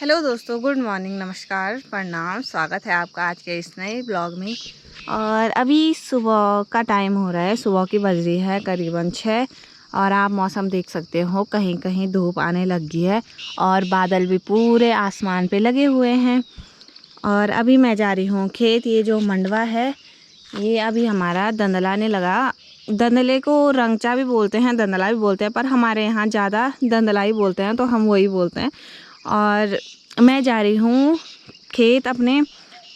Hello दोस्तों, good morning, नमस्कार, प्रणाम। स्वागत है आपका आज के इस नए ब्लॉग में। और अभी सुबह का टाइम हो रहा है, सुबह की बज रही है करीबन 6। और आप मौसम देख सकते हो, कहीं कहीं धूप आने लगी है और बादल भी पूरे आसमान पे लगे हुए हैं। और अभी मैं जा रही हूँ खेत। ये जो मंडवा है ये अभी हमारा दंदलाने लगा। दंदले को रंगचा भी बोलते हैं, दंदला भी बोलते हैं, पर हमारे यहाँ ज़्यादा दंदला ही बोलते हैं, तो हम वही बोलते हैं। और मैं जा रही हूँ खेत अपने।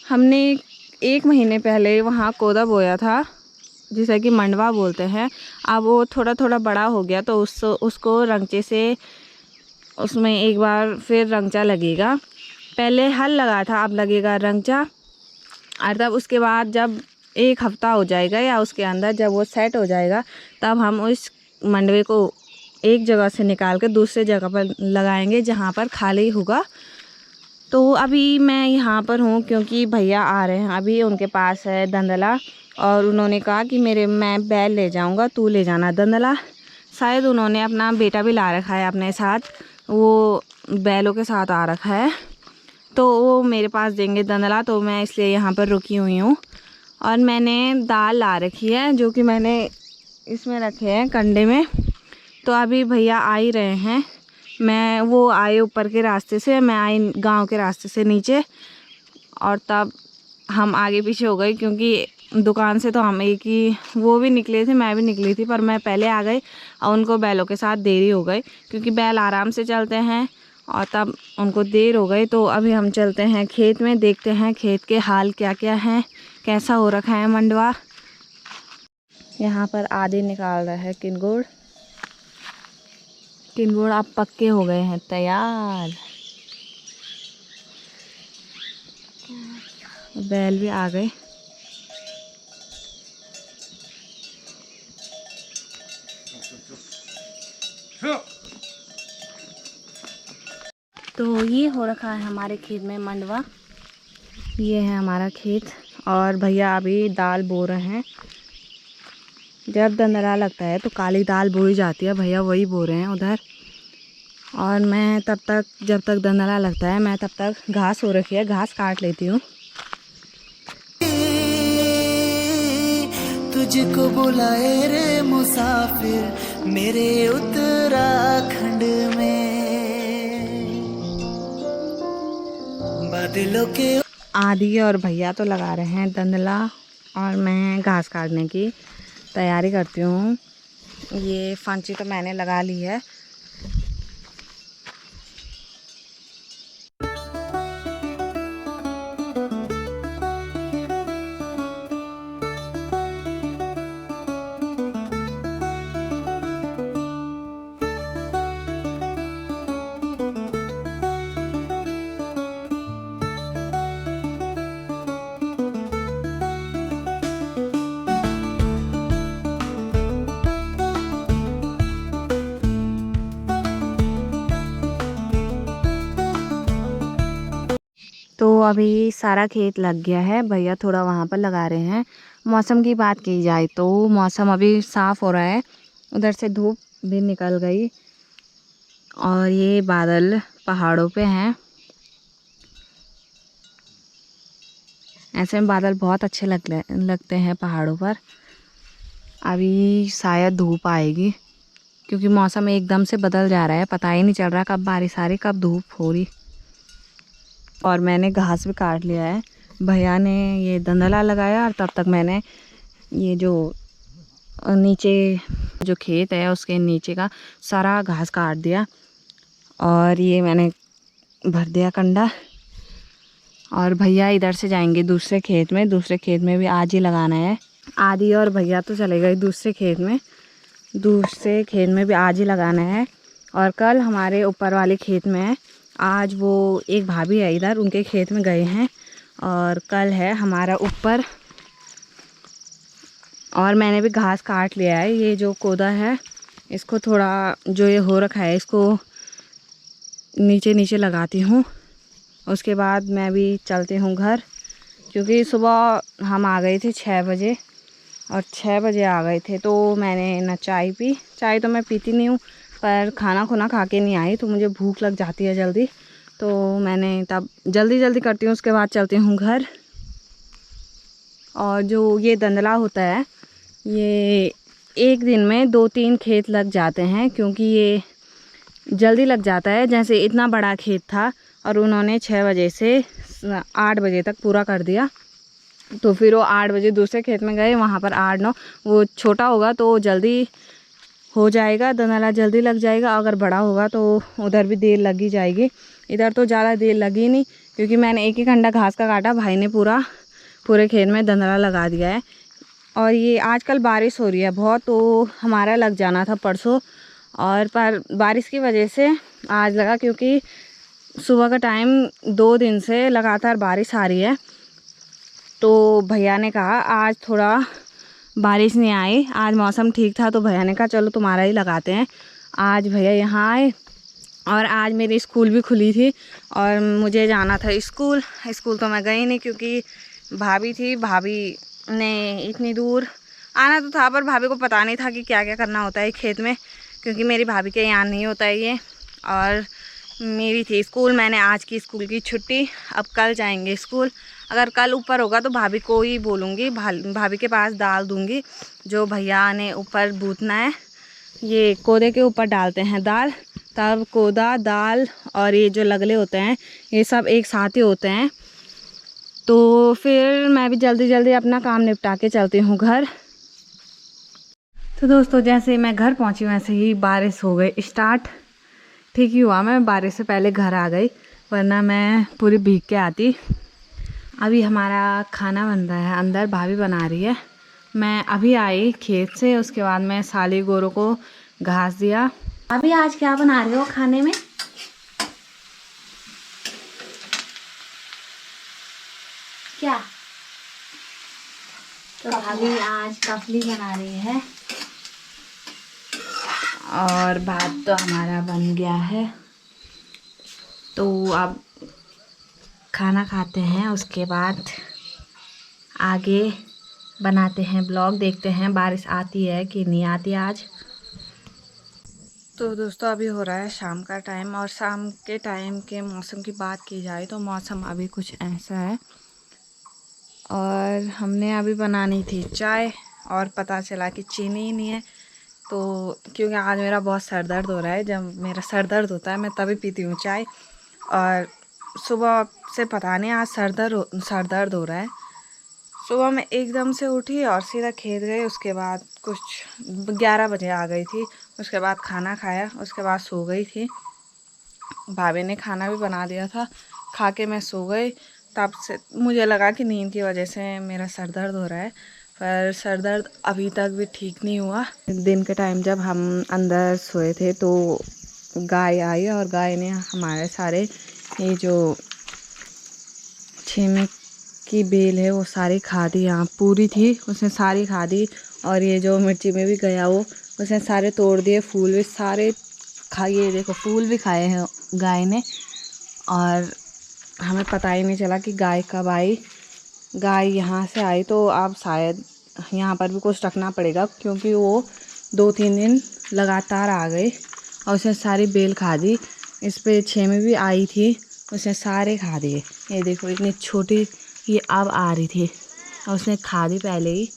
हमने 1 महीने पहले वहाँ कोदा बोया था, जिसे कि मंडवा बोलते हैं। अब वो थोड़ा थोड़ा बड़ा हो गया, तो उसको रंगचे से उसमें एक बार फिर रंगचा लगेगा। पहले हल लगा था, अब लगेगा रंगचा। और तब उसके बाद जब 1 हफ्ता हो जाएगा या उसके अंदर जब वो सेट हो जाएगा, तब हम उस मंडवे को एक जगह से निकाल कर दूसरे जगह पर लगाएंगे जहाँ पर खाली होगा। तो अभी मैं यहाँ पर हूँ क्योंकि भैया आ रहे हैं, अभी उनके पास है दंदला। और उन्होंने कहा कि मैं बैल ले जाऊँगा, तू ले जाना दंदला। शायद उन्होंने अपना बेटा भी ला रखा है अपने साथ, वो बैलों के साथ आ रखा है, तो वो मेरे पास देंगे दंदला। तो मैं इसलिए यहाँ पर रुकी हुई हूँ। और मैंने दाल ला रखी है, जो कि मैंने इसमें रखे हैं कंडे में। तो अभी भैया आ ही रहे हैं। वो आए ऊपर के रास्ते से, मैं आई गांव के रास्ते से नीचे। और तब हम आगे पीछे हो गए, क्योंकि दुकान से तो हम एक ही, वो भी निकले थे, मैं भी निकली थी, पर मैं पहले आ गई और उनको बैलों के साथ देरी हो गई, क्योंकि बैल आराम से चलते हैं। और तब उनको देर हो गई, तो अभी हम चलते हैं खेत में, देखते हैं खेत के हाल क्या क्या हैं, कैसा हो रखा है मंडवा। यहाँ पर आदि निकाल रहा है किनगुड़। किनगुड़ अब पक्के हो गए हैं, तैयार। बैल भी आ गए। तो ये हो रखा है हमारे खेत में मंडवा। ये है हमारा खेत और भैया अभी दाल बो रहे हैं। जब दंदला लगता है तो काली दाल बोई जाती है, भैया वही बो रहे हैं उधर। और मैं तब तक, जब तक दंदला लगता है, मैं तब तक घास हो रखी है, घास काट लेती हूँ। तुझको बुलाए रे मुसाफिर मेरे उत्तराखंड में, बादलों के। आदि और भैया तो लगा रहे हैं दंदला और मैं घास काटने की तैयारी करती हूँ। ये फंची तो मैंने लगा ली है। तो अभी सारा खेत लग गया है, भैया थोड़ा वहाँ पर लगा रहे हैं। मौसम की बात की जाए तो मौसम अभी साफ़ हो रहा है, उधर से धूप भी निकल गई और ये बादल पहाड़ों पे हैं। ऐसे में बादल बहुत अच्छे लगते हैं पहाड़ों पर। अभी शायद धूप आएगी, क्योंकि मौसम एकदम से बदल जा रहा है, पता ही नहीं चल रहा कब बारिश आ रही कब धूप हो रही। और मैंने घास भी काट लिया है, भैया ने ये दंदला लगाया और तब तक मैंने ये जो नीचे जो खेत है उसके नीचे का सारा घास काट दिया। और ये मैंने भर दिया कंडा। और भैया इधर से जाएंगे दूसरे खेत में, दूसरे खेत में भी आज ही लगाना है। आदि और भैया तो चले गए दूसरे खेत में, दूसरे खेत में भी आज ही लगाना है। और कल हमारे ऊपर वाले खेत में है, आज वो एक भाभी है इधर, उनके खेत में गए हैं। और कल है हमारा ऊपर। और मैंने भी घास काट लिया है। ये जो कोदा है इसको थोड़ा, जो ये हो रखा है, इसको नीचे नीचे लगाती हूँ। उसके बाद मैं भी चलती हूँ घर, क्योंकि सुबह हम आ गए थे 6 बजे। और 6 बजे आ गए थे तो मैंने ना चाय पी, चाय तो मैं पीती नहीं हूँ, पर खाना खुना खा के नहीं आई, तो मुझे भूख लग जाती है जल्दी। तो मैंने तब जल्दी जल्दी करती हूँ, उसके बाद चलती हूँ घर। और जो ये धुंधला होता है, ये एक दिन में 2-3 खेत लग जाते हैं, क्योंकि ये जल्दी लग जाता है। जैसे इतना बड़ा खेत था और उन्होंने 6 बजे से 8 बजे तक पूरा कर दिया, तो फिर वो 8 बजे दूसरे खेत में गए, वहाँ पर 8-9, वो छोटा होगा तो जल्दी हो जाएगा, धुंधला जल्दी लग जाएगा। अगर बड़ा होगा तो उधर भी देर लगी जाएगी। इधर तो ज़्यादा देर लगी नहीं, क्योंकि मैंने एक ही खंडा घास का काटा, भाई ने पूरे खेत में धुंधला लगा दिया है। और ये आजकल बारिश हो रही है बहुत, तो हमारा लग जाना था परसों, और पर बारिश की वजह से आज लगा, क्योंकि सुबह का टाइम 2 दिन से लगातार बारिश आ रही है। तो भैया ने कहा आज थोड़ा बारिश नहीं आई, आज मौसम ठीक था, तो भैया ने कहा चलो तुम्हारा ही लगाते हैं। आज भैया यहाँ आए और आज मेरी स्कूल भी खुली थी और मुझे जाना था स्कूल। तो मैं गई नहीं, क्योंकि भाभी थी, भाभी ने इतनी दूर आना तो था, पर भाभी को पता नहीं था कि क्या क्या करना होता है खेत में, क्योंकि मेरी भाभी के यहाँ नहीं होता है ये। और मेरी थी स्कूल, मैंने आज की स्कूल की छुट्टी, अब कल जाएंगे स्कूल। अगर कल ऊपर होगा तो भाभी को ही बोलूँगी, भाभी के पास डाल दूँगी। जो भैया ने ऊपर बूतना है, ये कोदे के ऊपर डालते हैं दाल, तब कोदा दाल और ये जो लगले होते हैं ये सब एक साथ ही होते हैं। तो फिर मैं भी जल्दी जल्दी अपना काम निपटा के चलती हूँ घर। तो दोस्तों जैसे मैं घर पहुँची वैसे ही बारिश हो गई स्टार्ट। ठीक ही हुआ मैं बारिश से पहले घर आ गई, वरना मैं पूरी भीग के आती। अभी हमारा खाना बन रहा है, अंदर भाभी बना रही है। मैं अभी आई खेत से, उसके बाद मैं साली गोरों को घास दिया। अभी आज क्या बना रही हो खाने में? क्या? तो भाभी आज कफली बना रही है और भात तो हमारा बन गया है। तो अब खाना खाते हैं, उसके बाद आगे बनाते हैं ब्लॉग, देखते हैं बारिश आती है कि नहीं आती आज। तो दोस्तों अभी हो रहा है शाम का टाइम, और शाम के टाइम के मौसम की बात की जाए तो मौसम अभी कुछ ऐसा है। और हमने अभी बनानी थी चाय, और पता चला कि चीनी ही नहीं है। तो क्योंकि आज मेरा बहुत सर दर्द हो रहा है, जब मेरा सर दर्द होता है मैं तभी पीती हूँ चाय, और सुबह से पता नहीं आज सर दर्द हो रहा है। सुबह मैं एकदम से उठी और सीधा खेत गई, उसके बाद कुछ 11 बजे आ गई थी। उसके बाद खाना खाया, उसके बाद सो गई थी। भाभी ने खाना भी बना दिया था, खा के मैं सो गई। तब से मुझे लगा कि नींद की वजह से मेरा सर दर्द हो रहा है, पर सर दर्द अभी तक भी ठीक नहीं हुआ। दिन के टाइम जब हम अंदर सोए थे तो गाय आई, और गाय ने हमारे सारे ये जो छीमी की बेल है वो सारी खा दी, यहाँ पूरी थी उसने सारी खा दी। और ये जो मिर्ची में भी गया वो उसने सारे तोड़ दिए, फूल भी सारे खाइए, देखो फूल भी खाए हैं गाय ने। और हमें पता ही नहीं चला कि गाय कब आई। गाय यहाँ से आई तो अब शायद यहाँ पर भी कुछ रखना पड़ेगा, क्योंकि वो 2-3 दिन लगातार आ गई और उसने सारी बेल खा दी। इस पे छेमी भी आई थी, उसने सारे खा दिए। ये देखो इतनी छोटी, ये अब आ रही थी और उसने खा दी पहले ही।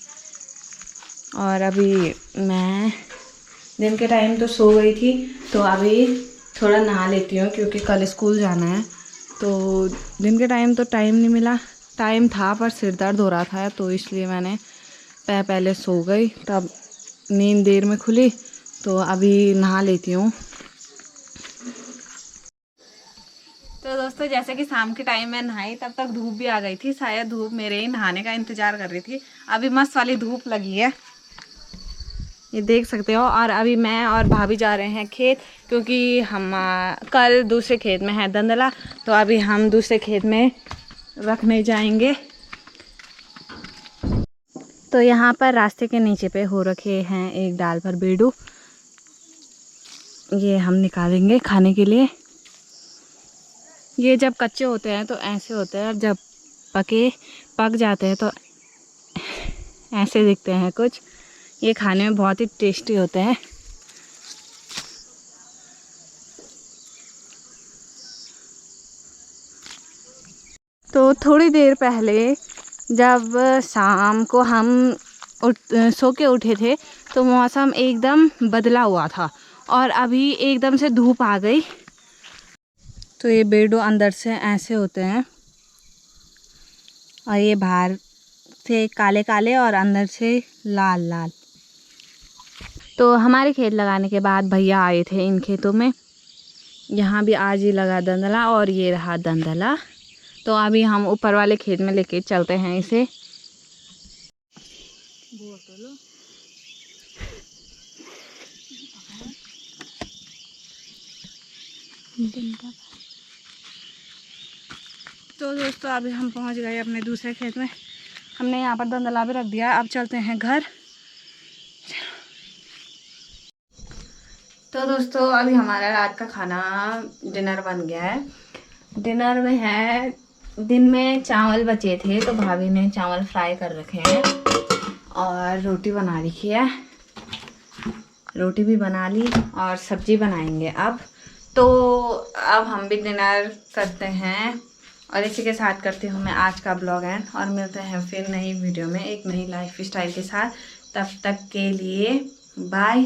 और अभी मैं दिन के टाइम तो सो गई थी, तो अभी थोड़ा नहा लेती हूँ, क्योंकि कल स्कूल जाना है। तो दिन के टाइम तो टाइम नहीं मिला, टाइम था पर सिर दर्द हो रहा था, तो इसलिए मैंने पहले सो गई, तब नींद देर में खुली, तो अभी नहा लेती हूँ। तो दोस्तों जैसे कि शाम के टाइम में नहाई, तब तक धूप भी आ गई थी, शायद धूप मेरे ही नहाने का इंतज़ार कर रही थी। अभी मस्त वाली धूप लगी है, ये देख सकते हो। और अभी मैं और भाभी जा रहे हैं खेत, क्योंकि हम कल दूसरे खेत में है धुंधला, तो अभी हम दूसरे खेत में रखने जाएंगे। तो यहाँ पर रास्ते के नीचे पे हो रखे हैं एक डाल पर बेडू, ये हम निकालेंगे खाने के लिए। ये जब कच्चे होते हैं तो ऐसे होते हैं, और जब पक जाते हैं तो ऐसे दिखते हैं कुछ। ये खाने में बहुत ही टेस्टी होते हैं। तो थोड़ी देर पहले जब शाम को हम सो के उठे थे तो मौसम एकदम बदला हुआ था और अभी एकदम से धूप आ गई। तो ये बेडो अंदर से ऐसे होते हैं और ये बाहर से काले काले और अंदर से लाल लाल। तो हमारे खेत लगाने के बाद भैया आए थे इन खेतों में। यहाँ भी आज ही लगा धंधला और ये रहा धंधला। तो अभी हम ऊपर वाले खेत में लेके चलते हैं इसे। तो दोस्तों अभी हम पहुंच गए अपने दूसरे खेत में। हमने यहाँ पर धंधला भी रख दिया। अब चलते हैं घर। तो दोस्तों अभी हमारा रात का खाना डिनर बन गया है। डिनर में है, दिन में चावल बचे थे तो भाभी ने चावल फ्राई कर रखे हैं और रोटी बना रखी है। रोटी भी बना ली और सब्जी बनाएंगे अब। तो अब हम भी डिनर करते हैं और इसी के साथ करती हूँ मैं आज का ब्लॉग एंड। और मिलते हैं फिर नई वीडियो में एक नई लाइफ स्टाइल के साथ। तब तक के लिए बाय।